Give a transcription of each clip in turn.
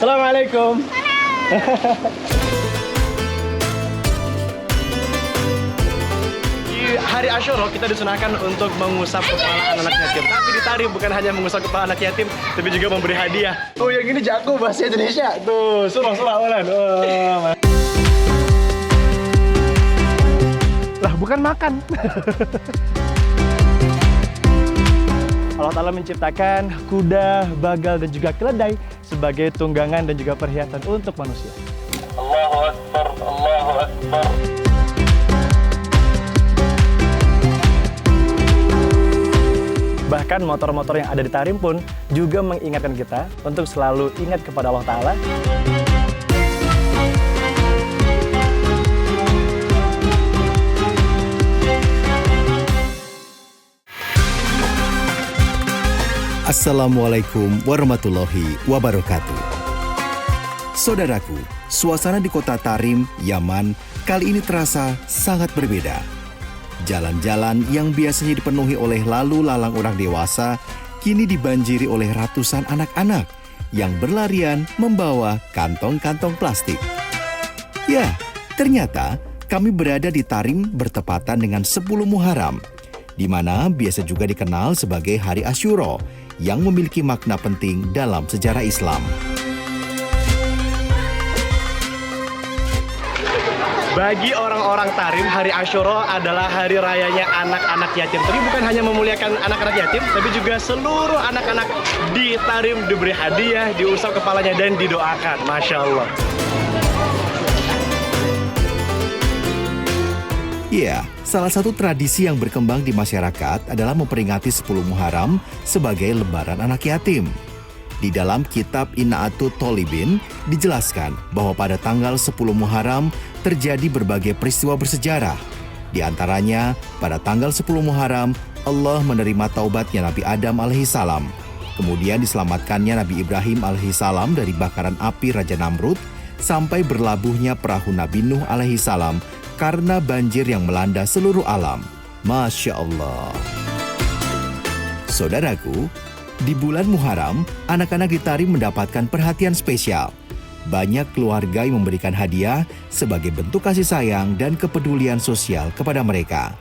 Assalamualaikum. Di hari Asyura kita disunahkan untuk mengusap kepala anak yatim. Tapi di Tarim bukan hanya mengusap kepala anak yatim, tapi juga memberi hadiah. Oh, yang ini jago bahasa Indonesia. Tuh, surah Walan. Oh, lah, bukan makan. Allah Ta'ala menciptakan kuda, bagal, dan juga keledai sebagai tunggangan dan juga perhiasan untuk manusia. Allahu Akbar, Allahu Akbar. Bahkan motor-motor yang ada di Tarim pun juga mengingatkan kita untuk selalu ingat kepada Allah Ta'ala. Assalamualaikum warahmatullahi wabarakatuh. Saudaraku, suasana di kota Tarim, Yaman, kali ini terasa sangat berbeda. Jalan-jalan yang biasanya dipenuhi oleh lalu lalang orang dewasa, kini dibanjiri oleh ratusan anak-anak yang berlarian membawa kantong-kantong plastik. Ya, ternyata kami berada di Tarim bertepatan dengan 10 Muharram, di mana biasa juga dikenal sebagai Hari Asyura, yang memiliki makna penting dalam sejarah Islam. Bagi orang-orang Tarim, Hari Asyura adalah hari rayanya anak-anak yatim. Tapi bukan hanya memuliakan anak-anak yatim, tapi juga seluruh anak-anak di Tarim diberi hadiah, diusap kepalanya, dan didoakan. Masya Allah. Ya, salah satu tradisi yang berkembang di masyarakat adalah memperingati 10 Muharram sebagai Lebaran Anak Yatim. Di dalam kitab Ina'atut Tholibin dijelaskan bahwa pada tanggal 10 Muharram terjadi berbagai peristiwa bersejarah. Di antaranya, pada tanggal 10 Muharram, Allah menerima taubatnya Nabi Adam alaihissalam. Kemudian diselamatkannya Nabi Ibrahim alaihissalam dari bakaran api Raja Namrud, sampai berlabuhnya perahu Nabi Nuh alaihissalam karena banjir yang melanda seluruh alam. Masya Allah. Saudaraku, di bulan Muharram, anak-anak di Tarim mendapatkan perhatian spesial. Banyak keluarga yang memberikan hadiah sebagai bentuk kasih sayang dan kepedulian sosial kepada mereka.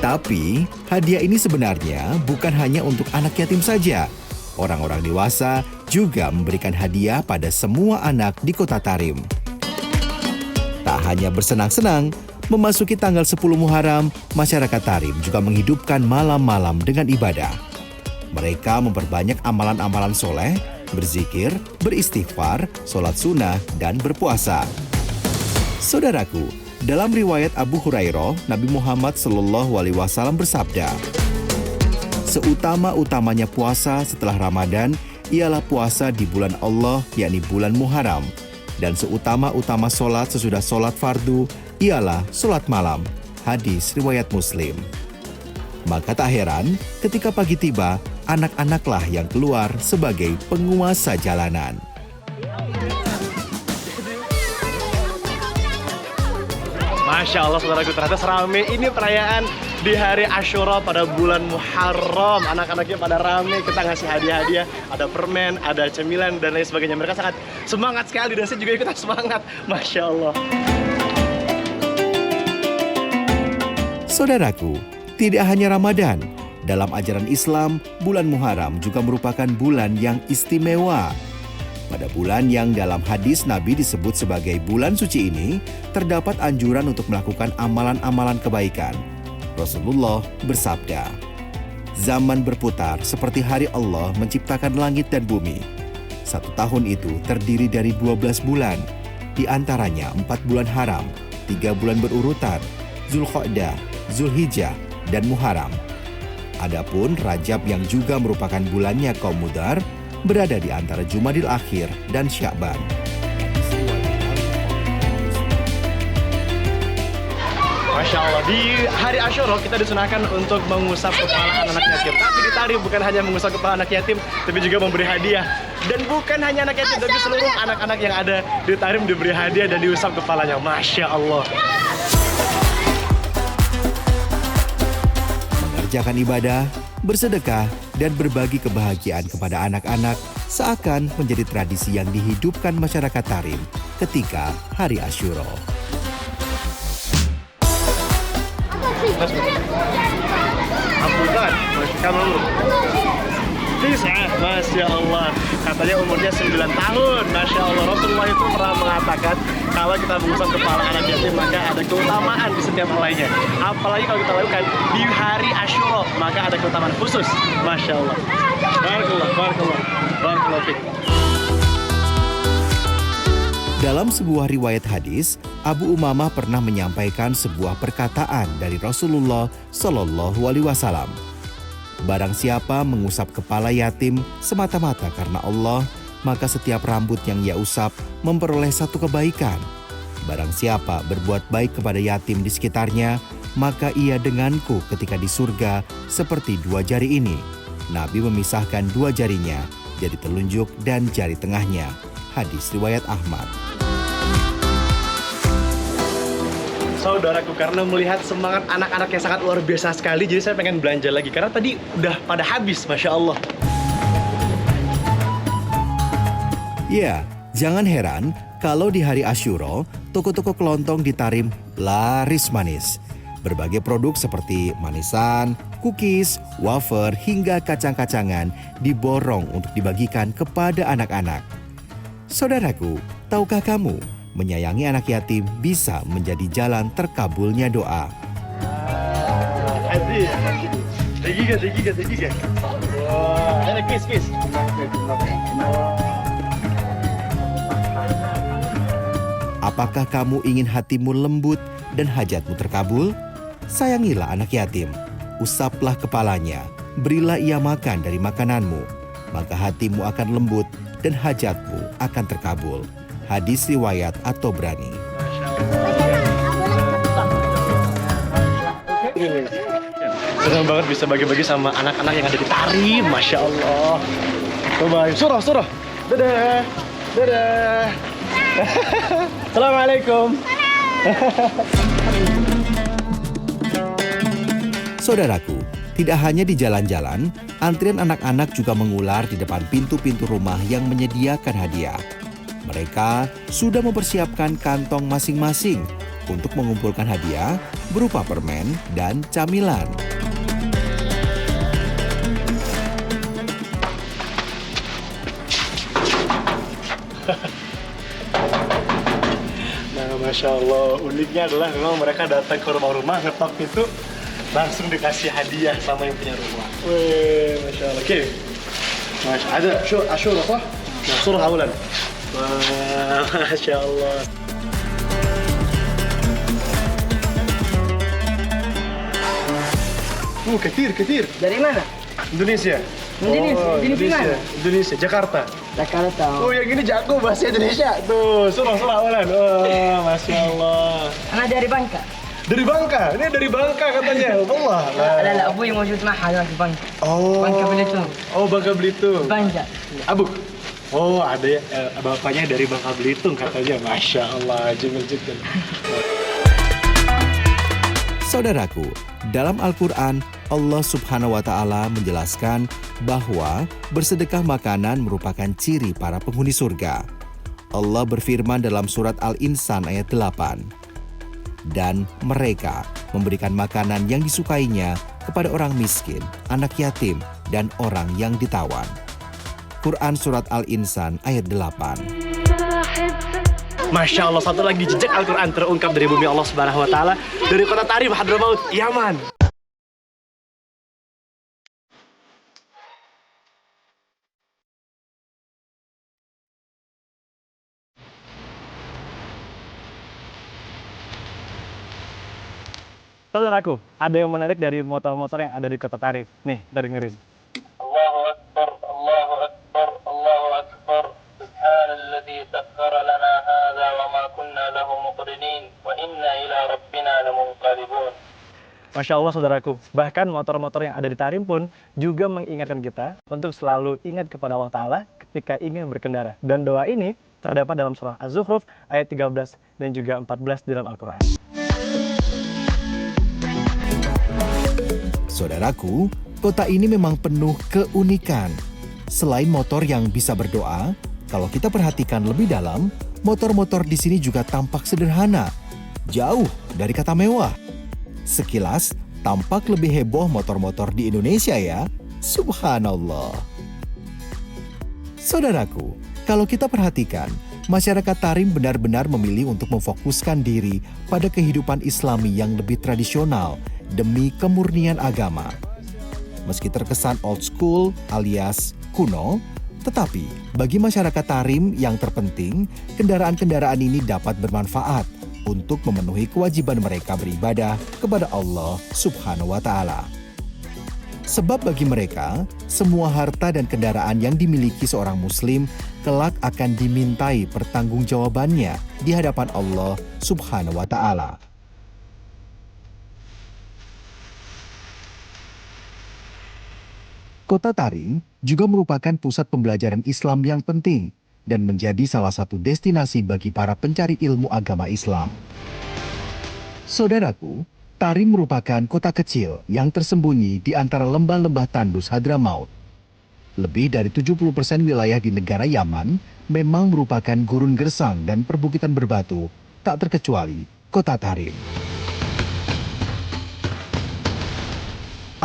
Tapi, hadiah ini sebenarnya bukan hanya untuk anak yatim saja. Orang-orang dewasa juga memberikan hadiah pada semua anak di kota Tarim. Tak hanya bersenang-senang, memasuki tanggal 10 Muharram, masyarakat Tarim juga menghidupkan malam-malam dengan ibadah. Mereka memperbanyak amalan-amalan soleh, berzikir, beristighfar, sholat sunnah, dan berpuasa. Saudaraku, dalam riwayat Abu Hurairah, Nabi Muhammad SAW bersabda, "Seutama-utamanya puasa setelah Ramadan ialah puasa di bulan Allah, yakni bulan Muharram. Dan seutama-utama sholat sesudah sholat fardu ialah sholat malam." Hadis riwayat Muslim. Maka tak heran ketika pagi tiba, anak-anaklah yang keluar sebagai penguasa jalanan. Masya Allah, saudaraku, ternyata serame ini perayaan di hari Asyura pada bulan Muharram. Anak-anaknya pada rame, kita ngasih hadiah-hadiah, ada permen, ada cemilan, dan lain sebagainya. Mereka sangat semangat sekali, dan saya juga ikutan semangat. Masya Allah. Saudaraku, tidak hanya Ramadan, dalam ajaran Islam, bulan Muharram juga merupakan bulan yang istimewa. Pada bulan yang dalam hadis Nabi disebut sebagai bulan suci ini, terdapat anjuran untuk melakukan amalan-amalan kebaikan. Rasulullah bersabda, "Zaman berputar seperti hari Allah menciptakan langit dan bumi. Satu tahun itu terdiri dari 12 bulan, di antaranya 4 bulan haram, 3 bulan berurutan, Zulqa'dah, Zulhijjah, dan Muharram. Adapun Rajab yang juga merupakan bulannya kaum Mudar, berada di antara Jumadil Akhir dan Sya'ban." Masya Allah, di hari Asyura kita disunahkan untuk mengusap kepala anak yatim. Tapi di Tarim bukan hanya mengusap kepala anak yatim, tapi juga memberi hadiah. Dan bukan hanya anak yatim, tapi seluruh anak-anak yang ada di Tarim diberi hadiah dan diusap kepalanya. Masya Allah. Mengerjakan ibadah, bersedekah, dan berbagi kebahagiaan kepada anak-anak seakan menjadi tradisi yang dihidupkan masyarakat Tarim ketika Hari Asyura. Abdullah, kamu Masya Allah, katanya umurnya 9 tahun. Masya Allah, Rasulullah itu pernah mengatakan kalau kita mengusap kepala anak yatim maka ada keutamaan di setiap helainya. Apalagi kalau kita lakukan di hari Asyura, maka ada keutamaan khusus. Masya Allah. Barakallah, barakallah, barakallah fiik. Dalam sebuah riwayat hadis, Abu Umamah pernah menyampaikan sebuah perkataan dari Rasulullah Shallallahu Alaihi Wasallam. Barang siapa mengusap kepala yatim semata-mata karena Allah, maka setiap rambut yang ia usap memperoleh satu kebaikan. Barang siapa berbuat baik kepada yatim di sekitarnya, maka ia denganku ketika di surga seperti dua jari ini. Nabi memisahkan dua jarinya, jari telunjuk dan jari tengahnya. Hadis riwayat Ahmad. Saudaraku, karena melihat semangat anak-anak yang sangat luar biasa sekali, jadi saya pengen belanja lagi karena tadi udah pada habis, Masya Allah. Ya, jangan heran kalau di hari Asyura, toko-toko kelontong di Tarim laris manis. Berbagai produk seperti manisan, cookies, wafer, hingga kacang-kacangan diborong untuk dibagikan kepada anak-anak. Saudaraku, tahukah kamu, menyayangi anak yatim bisa menjadi jalan terkabulnya doa. Apakah kamu ingin hatimu lembut dan hajatmu terkabul? Sayangilah anak yatim, usaplah kepalanya, berilah ia makan dari makananmu, maka hatimu akan lembut dan hajatmu akan terkabul. Hadis riwayat At-Tabrani. Senang banget bisa bagi-bagi sama anak-anak yang ada di Tarim, Masya Allah. Coba, surah. Dadah. Dadah. Assalamualaikum. Saudaraku, tidak hanya di jalan-jalan, antrian anak-anak juga mengular di depan pintu-pintu rumah yang menyediakan hadiah. Mereka sudah mempersiapkan kantong masing-masing untuk mengumpulkan hadiah berupa permen dan camilan. Nah, Masya Allah, uniknya adalah memang mereka datang ke rumah-rumah, ngetok pintu, langsung dikasih hadiah sama yang punya rumah. Wih, Masya Allah. Oke, Masya ada Asyura apa? Nah, surah awalan. Wah, Masya Allah. Ketir. Dari mana? Indonesia. Indonesia. Indonesia, Jakarta. Jakarta. Oh, yang ini jago bahasa Indonesia. Tuh, surah awalan. Wah, Masya Allah. Anak dari Bangka. Dari Bangka, ini dari Bangka katanya. Allah. لا أبوي موجود معها في بنك. Oh. Bangka Belitung. Oh, Bangka Belitung. Banja. Abuk. Oh, ada ya, bapaknya dari Bangka Belitung katanya. Masya Allah, jamil jiddan. Saudaraku, dalam Al-Quran, Allah Subhanahu wa Ta'ala menjelaskan bahwa bersedekah makanan merupakan ciri para penghuni surga. Allah berfirman dalam surat Al-Insan ayat 8, dan mereka memberikan makanan yang disukainya kepada orang miskin, anak yatim, dan orang yang ditawan. Quran Surat Al-Insan ayat 8. Masya Allah, satu lagi jejak Al-Quran terungkap dari bumi Allah Subhanahu wa Ta'ala, dari kota Tarim, Hadramaut, Yaman. Saudaraku, ada yang menarik dari motor-motor yang ada di kota Tarim. Nih, dengerin. Allahu Akbar, Allahu Akbar, Allahu Akbar. Subhanalladzi sakhkhara lana hadza wa ma kunna lahu muqrinin wa inna ila rabbina lamunqalibun. Masya Allah, saudaraku. Bahkan motor-motor yang ada di Tarim pun juga mengingatkan kita untuk selalu ingat kepada Allah Ta'ala ketika ingin berkendara. Dan doa ini terdapat dalam surah Az-Zukhruf ayat 13 dan juga 14 di dalam Al-Quran. Saudaraku, Kota ini memang penuh keunikan. Selain motor yang bisa berdoa, kalau kita perhatikan lebih dalam, motor-motor di sini juga tampak sederhana, jauh dari kata mewah. Sekilas, tampak lebih heboh motor-motor di Indonesia ya. Subhanallah. Saudaraku, kalau kita perhatikan, masyarakat Tarim benar-benar memilih untuk memfokuskan diri pada kehidupan Islami yang lebih tradisional demi kemurnian agama. Meski terkesan old school alias kuno, tetapi bagi masyarakat Tarim yang terpenting, kendaraan-kendaraan ini dapat bermanfaat untuk memenuhi kewajiban mereka beribadah kepada Allah Subhanahu wa Ta'ala. Sebab bagi mereka, semua harta dan kendaraan yang dimiliki seorang Muslim kelak akan dimintai pertanggungjawabannya di hadapan Allah Subhanahu wa Ta'ala. Kota Tarim juga merupakan pusat pembelajaran Islam yang penting dan menjadi salah satu destinasi bagi para pencari ilmu agama Islam. Saudaraku, Tarim merupakan kota kecil yang tersembunyi di antara lembah-lembah tandus Hadramaut. Lebih dari 70% wilayah di negara Yaman memang merupakan gurun gersang dan perbukitan berbatu, tak terkecuali kota Tarim.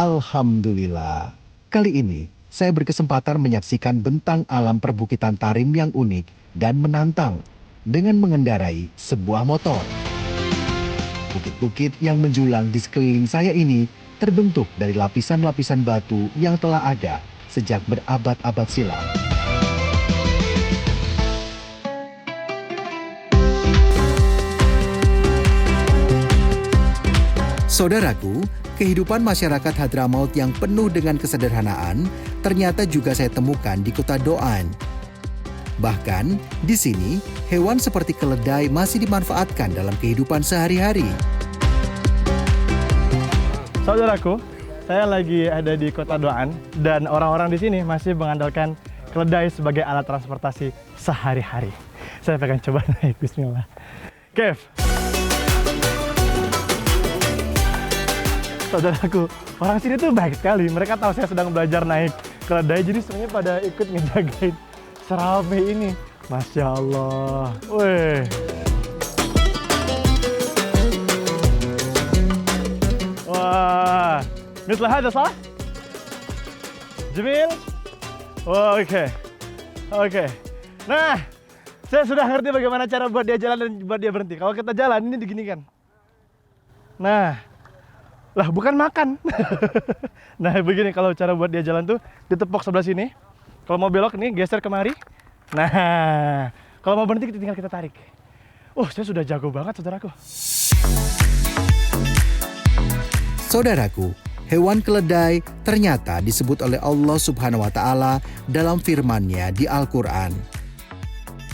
Alhamdulillah. Kali ini, saya berkesempatan menyaksikan bentang alam perbukitan Tarim yang unik dan menantang dengan mengendarai sebuah motor. Bukit-bukit yang menjulang di sekeliling saya ini terbentuk dari lapisan-lapisan batu yang telah ada sejak berabad-abad silam. Saudaraku, kehidupan masyarakat Hadramaut yang penuh dengan kesederhanaan ternyata juga saya temukan di kota Doan. Bahkan, di sini, hewan seperti keledai masih dimanfaatkan dalam kehidupan sehari-hari. Saudaraku, saya lagi ada di kota Doan dan orang-orang di sini masih mengandalkan keledai sebagai alat transportasi sehari-hari. Saya pengen coba naik, bismillah. Kev. Saudaraku, orang sini tuh baik sekali. Mereka tahu saya sedang belajar naik keledai, jadi semuanya pada ikut ngejagain serame ini. Masya Allah. Wih. Wah. مثل هذا صح؟ جميل. Oke. Nah, saya sudah ngerti bagaimana cara buat dia jalan dan buat dia berhenti. Kalau kita jalan ini diginikan. Nah. Lah bukan makan. Nah begini kalau cara buat dia jalan tuh ditepok sebelah sini. Kalau mau belok nih geser kemari. Nah kalau mau berhenti tinggal kita tarik. Saya sudah jago banget saudaraku. Saudaraku, hewan keledai ternyata disebut oleh Allah Subhanahu wa Ta'ala dalam firman-Nya di Al-Quran.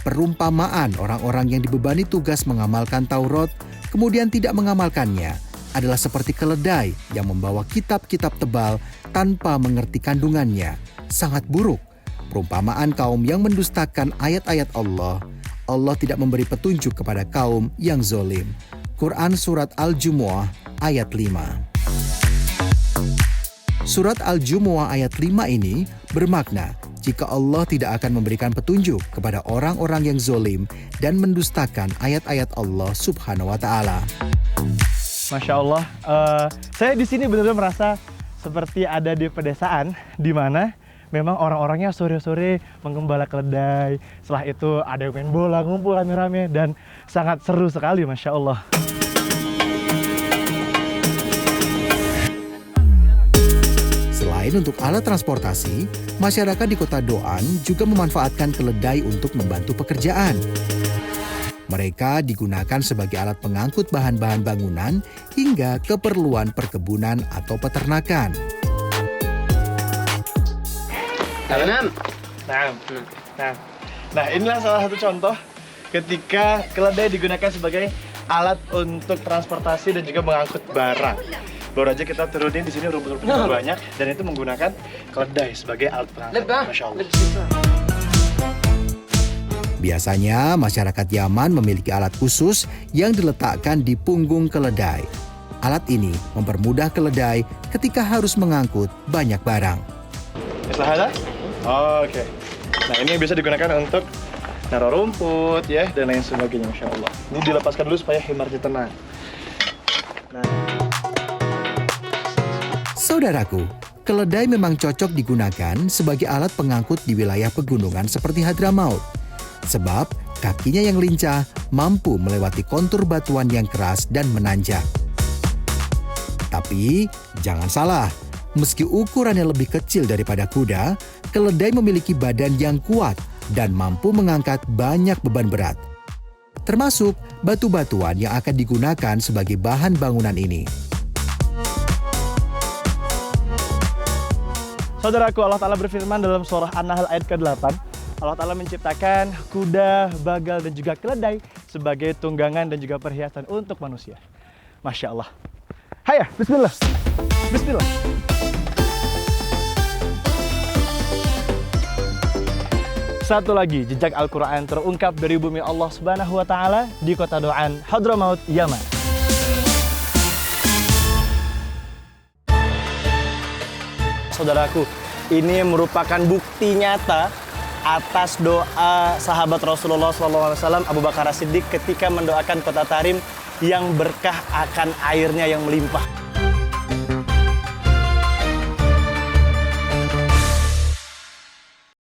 Perumpamaan orang-orang yang dibebani tugas mengamalkan Taurat kemudian tidak mengamalkannya adalah seperti keledai yang membawa kitab-kitab tebal tanpa mengerti kandungannya. Sangat buruk. Perumpamaan kaum yang mendustakan ayat-ayat Allah. Allah tidak memberi petunjuk kepada kaum yang zolim. Quran Surat Al-Jumu'ah ayat 5. Surat Al-Jumu'ah ayat 5 ini bermakna jika Allah tidak akan memberikan petunjuk kepada orang-orang yang zolim dan mendustakan ayat-ayat Allah Subhanahu wa Ta'ala. Masya Allah, saya di sini benar-benar merasa seperti ada di pedesaan, di mana memang orang-orangnya sore-sore menggembala keledai. Setelah itu ada yang main bola, ngumpul rame-rame, dan sangat seru sekali, Masya Allah. Selain untuk alat transportasi, masyarakat di kota Doan juga memanfaatkan keledai untuk membantu pekerjaan. Mereka digunakan sebagai alat pengangkut bahan-bahan bangunan hingga keperluan perkebunan atau peternakan. Nah, inilah salah satu contoh ketika keledai digunakan sebagai alat untuk transportasi dan juga mengangkut barang. Baru aja kita turunin di sini rumput-rumputnya banyak dan itu menggunakan keledai sebagai alat pengangkut. Masya Allah. Biasanya masyarakat Yaman memiliki alat khusus yang diletakkan di punggung keledai. Alat ini mempermudah keledai ketika harus mengangkut banyak barang. Islahnya? Oke. Nah, ini bisa digunakan untuk naruh rumput ya dan lain sebagainya, Masya Allah. Ini dilepaskan dulu supaya himarnya tenang. Nah. Saudaraku, keledai memang cocok digunakan sebagai alat pengangkut di wilayah pegunungan seperti Hadramaut. Sebab kakinya yang lincah mampu melewati kontur batuan yang keras dan menanjak. Tapi jangan salah, meski ukurannya lebih kecil daripada kuda, keledai memiliki badan yang kuat dan mampu mengangkat banyak beban berat. Termasuk batu-batuan yang akan digunakan sebagai bahan bangunan ini. Saudaraku, Allah Ta'ala berfirman dalam surah An-Nahl ayat ke-8. Allah Ta'ala menciptakan kuda, bagal, dan juga keledai sebagai tunggangan dan juga perhiasan untuk manusia. Masya Allah. Hayya, bismillah. Bismillah. Satu lagi, jejak Al-Quran terungkap dari bumi Allah Subhanahu wa Ta'ala di kota Doan, Hadramaut, Yaman. Saudaraku, ini merupakan bukti nyata atas doa sahabat Rasulullah SAW Abu Bakar As-Siddiq ketika mendoakan kota Tarim yang berkah akan airnya yang melimpah.